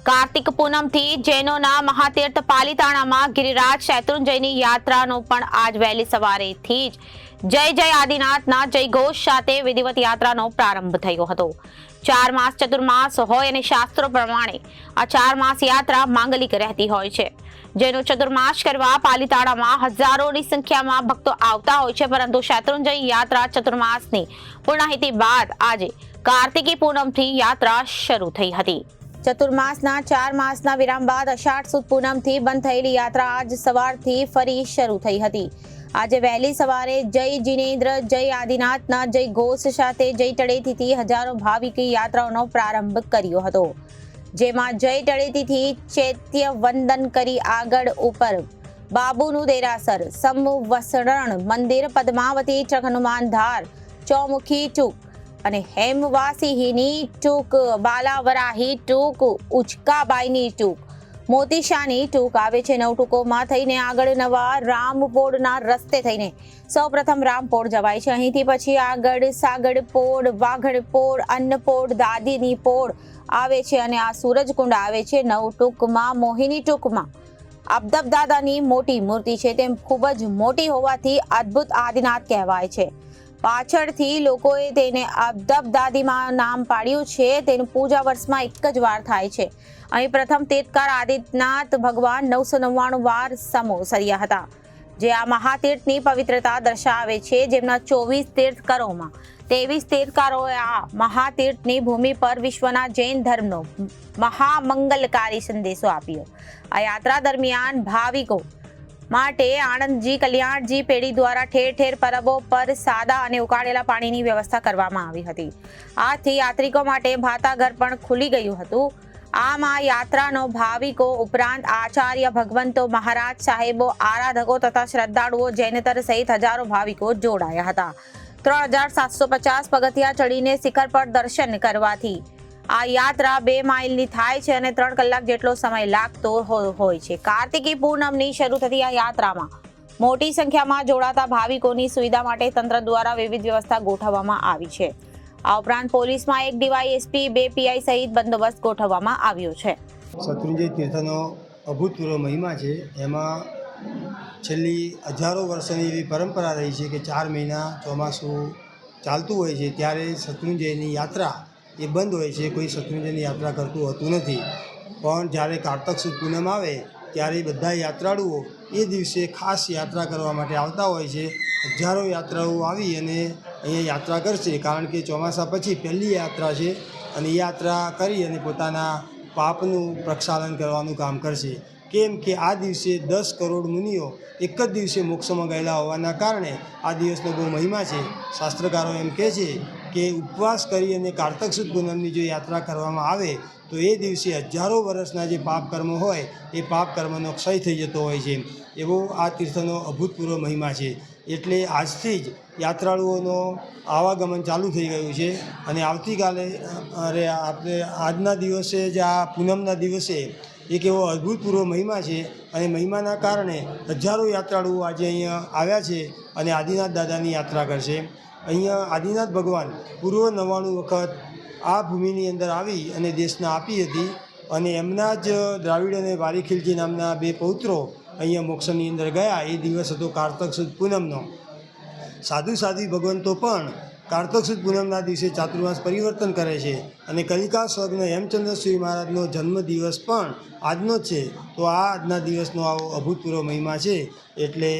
કાર્તિક પૂનમથી જૈનોના મહાતીર્થ પાલિતાણામાં ગિરિરાજ શૈત્રુંજયની યાત્રાનો પણ આજ વહેલી સવારેથી જ જય જય આદિનાથના જયઘોષ સાથે વિધિવત યાત્રાનો પ્રારંભ થયો હતો। 4 માસ ચતુર્માસ હોય અને શાસ્ત્રો પ્રમાણે આ 4 માસ યાત્રા માંગલિક રહેતી હોય છે। જેનો ચતુર્માસ કરવા પાલિતાણામાં હજારોની સંખ્યામાં ભક્તો આવતા હોય છે, પરંતુ શૈત્રુંજય યાત્રા ચતુર્માસની પૂર્ણાહુતિ બાદ આજે કાર્તિકી પૂનમથી યાત્રા શરૂ થઈ હતી। ચતુર્માસના 4 માસના વિરામ બાદ અષાઢ સુદ પૂનમથી બંધ થયેલી યાત્રા આજ સવારથી ફરી શરૂ થઈ હતી। આજે વહેલી સવારે જય જિનેન્દ્ર જય આદિનાથના જય ઘોષ સાથે જય તળેટીથી હજારો ભાવિકે યાત્રાનો પ્રારંભ કર્યો હતો, જેમાં જય તળેટીથી ચૈત્ય વંદન કરી આગળ ઉપર બાબુનું દેરાસર, સંવસરણ મંદિર, પદ્માવતી ટ્રક, હનુમાન ધાર, ચૌમુખી ટૂંક અને હેમવાસીની ટૂંક, બાલાવરાહી ટૂંક, ઉચકાબાઈની ટૂંક, મોતીશાની ટૂંક આવે છે। 9 ટૂંકોમાં થઈને આગળ નવા રામપોળના રસ્તે થઈને સૌપ્રથમ રામપોળ જવાય છે। અહીંથી પછી આગળ સાગડપોળ, વાઘડપોળ, અન્નપોળ, દાદીની પોળ આવે છે અને આ સૂરજકુંડ આવે છે। 9 ટૂંકમાં મોહિની ટૂંકમાં અબદબદાદાની મોટી મૂર્તિ છે, તેમ ખૂબ જ મોટી હોવાથી અદ્ભુત આદિનાથ કહેવાય છે। પાછળથી લોકોએ તેને અબદબદાદીમાં નામ પાડ્યું છે। તેની પૂજા વર્ષમાં એક જ વાર થાય છે। અહીં પ્રથમ તીર્થકાર આદિનાથ ભગવાન 999 વાર સમોસર્યા હતા, જે આ મહાતીર્થની પવિત્રતા દર્શાવે છે। જેમના 24 તીર્થકરોમાં 23 તીર્થકારોએ આ મહાતીર્થની ભૂમિ પર વિશ્વના જૈન ધર્મનો મહામંગલકારી સંદેશો આપ્યો। આ યાત્રા દરમિયાન ભાવિકો માટે આણંદજી કલ્યાણજી પેઢી દ્વારા ઠેર ઠેર પરબો પર સાદા અને ઉકાળેલા પાણીની વ્યવસ્થા કરવામાં આવી હતી। આથી યાત્રિકો માટે ભાતાઘર પણ ખુલી ગયું હતું। આમ આ યાત્રાનો ભાવિકો ઉપરાંત આચાર્ય ભગવંતો, મહારાજ સાહેબો, આરાધકો તથા શ્રદ્ધાળુઓ, જૈનેતર સહિત હજારો ભાવિકો જોડાયા હતા। 3750 પગથિયા ચડીને શિખર પર દર્શન કરવાથી આ યાત્રા 2 માઇલની થાય છે અને 3 કલાક જેટલો સમય લાગતો હોય છે। કાર્તિકી પૂનમની શરૂ થતી આ યાત્રામાં મોટી સંખ્યામાં જોડાતા ભાવિકોની સુવિધા માટે તંત્ર દ્વારા વિવિધ વ્યવસ્થા ગોઠવવામાં આવી છે। આ ઉપરાંત પોલીસમાં 1 ડીવાયએસપી, 2 પીઆઈ સહિત બંદોબસ્ત ગોઠવવામાં આવ્યો છે। શૈત્રુંજય તીર્થનો અભૂતપૂર્વ મહિમા છે। એમાં છેલ્લી હજારો વર્ષોની એવી પરંપરા રહી છે કે 4 મહિના ચોમાસું ચાલતું હોય છે ત્યારે શૈત્રુંજયની યાત્રા એ બંધ હોય છે। કોઈ શૈત્રુંજયની યાત્રા કરતું હોતું નથી, પણ જ્યારે કારતક સુદ પૂનમ આવે ત્યારે બધા યાત્રાળુઓ એ દિવસે ખાસ યાત્રા કરવા માટે આવતા હોય છે। હજારો યાત્રાળુઓ આવી અને અહીંયા યાત્રા કરશે, કારણ કે ચોમાસા પછી પહેલી યાત્રા છે અને એ યાત્રા કરી અને પોતાના પાપનું પ્રક્ષાલન કરવાનું કામ કરશે। કેમ કે આ દિવસે 10 કરોડ મુનિઓ એક જ દિવસે મોક્ષમાં ગયેલા હોવાના કારણે આ દિવસનો બહુ મહિમા છે। શાસ્ત્રકારો એમ કહે છે કે ઉપવાસ કરી અને કારતક સુદ પૂનમની જો યાત્રા કરવામાં આવે તો એ દિવસે હજારો વર્ષના જે પાપ કર્મ હોય એ પાપ કર્મનો ક્ષય થઈ જતો હોય છે। એવો આ તીર્થનો અભૂતપૂર્વ મહિમા છે। એટલે આજથી જ યાત્રાળુઓનો આવાગમન ચાલુ થઈ ગયું છે અને આવતીકાલે આપણે આજના દિવસે જ આ પૂનમના દિવસે એક એવો અભૂતપૂર્વ મહિમા છે અને મહિમાના કારણે હજારો યાત્રાળુઓ આજે અહીંયા આવ્યા છે અને આદિનાથ દાદાની યાત્રા કરશે। અહીંયા આદિનાથ ભગવાન પૂર્વ 99 વખત આ ભૂમિની અંદર આવી અને દેશના આપી હતી અને એમના જ દ્રાવિડ અને વારીખીલજી નામના 2 પૌત્રો અહીંયા મોક્ષની અંદર ગયા। એ દિવસ હતો કારતક સુદ પૂનમનો। સાધુ સાધ્વી ભગવંતો પણ કારતક સુદ પૂનમના દિવસે ચાતુર્માસ પરિવર્તન કરે છે અને કલિકા સ્વર્ગનો હેમચંદ્ર શ્રી મહારાજનો જન્મદિવસ પણ આજનો જ છે। તો આ આજના દિવસનો આવો અભૂતપૂર્વ મહિમા છે। એટલે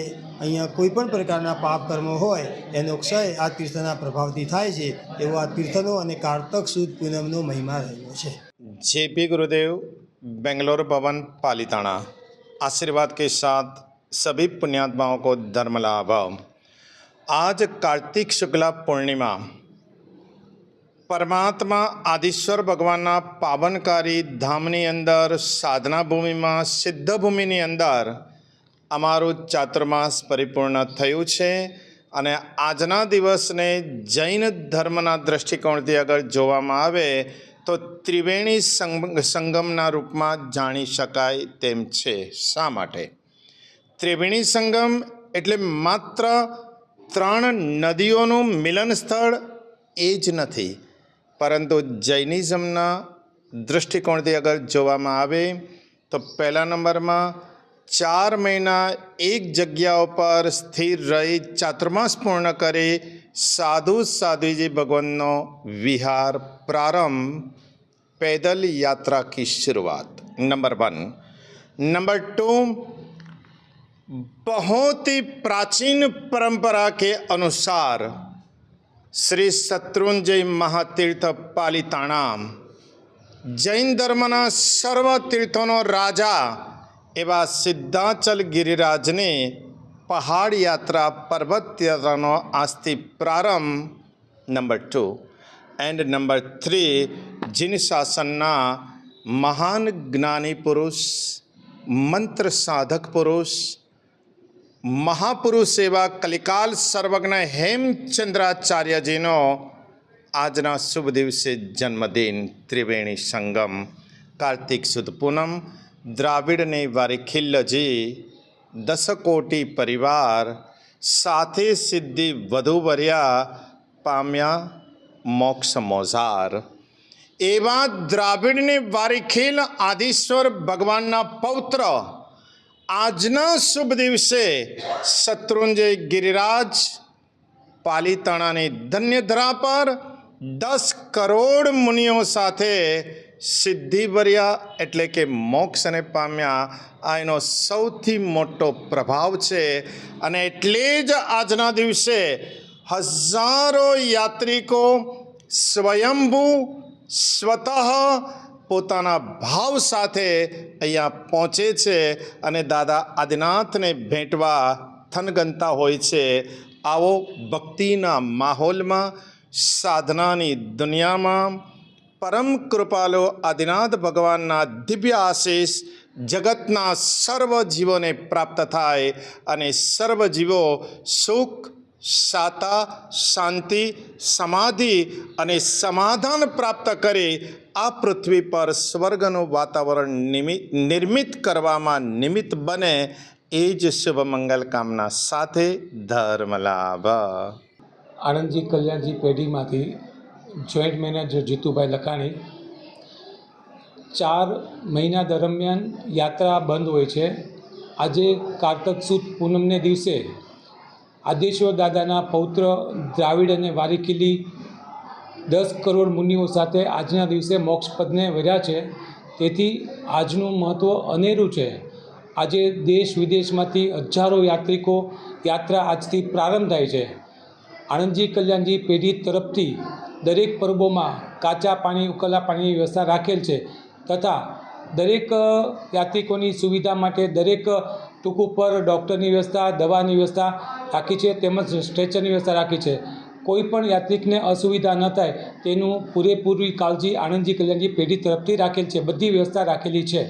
અહીંયા કોઈ પણ પ્રકારના પાપ કર્મો હોય એનો ક્ષય આ તીર્થના પ્રભાવથી થાય છે। એવો આ તીર્થનો અને કારતક સુદ પૂનમનો મહિમા રહેલો છે। जेपी गुरुदेव, बेंगलोर भवन, पालिताना। आशीर्वाद के साथ सभी पुण्यात्माओं को धर्म लाभ। आज कार्तिक शुक्ला पूर्णिमा, परमात्मा आदिश्वर भगवानना पावनकारी धामनी अंदर, साधना भूमिમાં, સિદ્ધ ભૂમિની અંદર અમારું ચાતુર્માસ પરિપૂર્ણ થયું છે અને આજના દિવસને જૈન ધર્મના દૃષ્ટિકોણથી અગર જોવામાં આવે તો ત્રિવેણી સંગમના રૂપમાં જાણી શકાય તેમ છે। શા માટે? ત્રિવેણી સંગમ એટલે માત્ર 3 નદીઓનું મિલન સ્થળ એ જ નથી, પરંતુ જૈનિઝમના દૃષ્ટિકોણથી અગર જોવામાં આવે તો પહેલા નંબરમાં 4 મહિના એક જગ્યા ઉપર સ્થિર રહી ચાતુર્માસ પૂર્ણ કરી સાધુ સાધ્વીજી ભગવાનનો વિહાર પ્રારંભ पैदल यात्रा की शुरुआत नंबर 1। नंबर 2, बहुत ही प्राचीन परंपरा के अनुसार श्री शत्रुंजय महातीर्थ पालिताणा जैन धर्मना सर्व तीर्थों राजा एवं सिद्धाचल गिरिराजने पहाड़ यात्रा पर्वत यात्राનો આજથી પ્રારંભ નંબર 2 એન્ડ નંબર 3 જીન શાસનના મહાન જ્ઞાની પુરુષ મંત્ર સાધક પુરુષ મહાપુરુષ એવા કલિકાલ સર્વજ્ઞ હેમચંદ્રાચાર્યજીનો આજના શુભ દિવસે જન્મદિન ત્રિવેણી સંગમ કાર્તિક સુદ પૂનમ દ્રાવિડની વારીખિલ્લજી 10 કોટી પરિવાર સાથે સિદ્ધિ વધુ વર્યા પામ્યા મોક્ષ મોઝાર એવા દ્રાવિડની વારીખિલ આદિશ્વર ભગવાનના પૌત્ર આજના શુભ દિવસે શત્રુંજય ગિરિરાજ પાલિતાણાની ધન્યધરા પર 10 કરોડ મુનિઓ સાથે સિદ્ધિભર્યા એટલે કે મોક્ષને પામ્યા આ એનો સૌથી મોટો પ્રભાવ છે અને એટલે જ આજના દિવસે હજારો યાત્રિકો સ્વયંભૂ સ્વતઃ પોતાના ભાવ સાથે અહીંયા પહોંચે છે અને દાદા આદિનાથને ભેટવા થનગનતા હોય છે। આવો ભક્તિના માહોલમાં સાધનાની દુનિયામાં પરમ કૃપાલો આદિનાથ ભગવાનના દિવ્ય આશીષ જગતના સર્વ જીવોને પ્રાપ્ત થાય અને સર્વ જીવો સુખ શાતા શાંતિ સમાધિ અને સમાધાન પ્રાપ્ત કરી આ પૃથ્વી પર સ્વર્ગનું વાતાવરણ નિર્મિત કરવામાં નિમિત્ત બને એ જ શુભ મંગલ કામના સાથે ધર્મ લાભ। Anandji Kalyanji પેઢીમાંથી joint manager Jitubhai લખાણી। 4 મહિના દરમિયાન યાત્રા બંધ હોય છે। આજે કારતક સુદ પૂનમને દિવસે આદેશ્વર દાદાના પૌત્ર દ્રાવિડ અને વારીખિલી 10 કરોડ મુનિઓ સાથે આજના દિવસે મોક્ષપદને વર્યા છે। તેથી આજનું મહત્ત્વ અનેરું છે। આજે દેશ વિદેશમાંથી હજારો યાત્રિકો યાત્રા આજથી પ્રારંભ થાય છે। આણંદજી કલ્યાણજી પેઢી તરફથી દરેક પર્વોમાં કાચા પાણી ઉકળેલા પાણીની વ્યવસ્થા રાખેલ છે તથા દરેક યાત્રિકોની સુવિધા માટે દરેક ટૂંક ઉપર ડૉક્ટરની વ્યવસ્થા દવાની વ્યવસ્થા રાખી છે તેમજ સ્ટ્રેચરની વ્યવસ્થા રાખી છે। કોઈ પણ યાત્રિકને અસુવિધા ન થાય તેનું પૂરેપૂરી કાળજી આણંદજી કલ્યાણજી પેઢી તરફથી રાખેલ છે। બધી વ્યવસ્થા રાખેલી છે।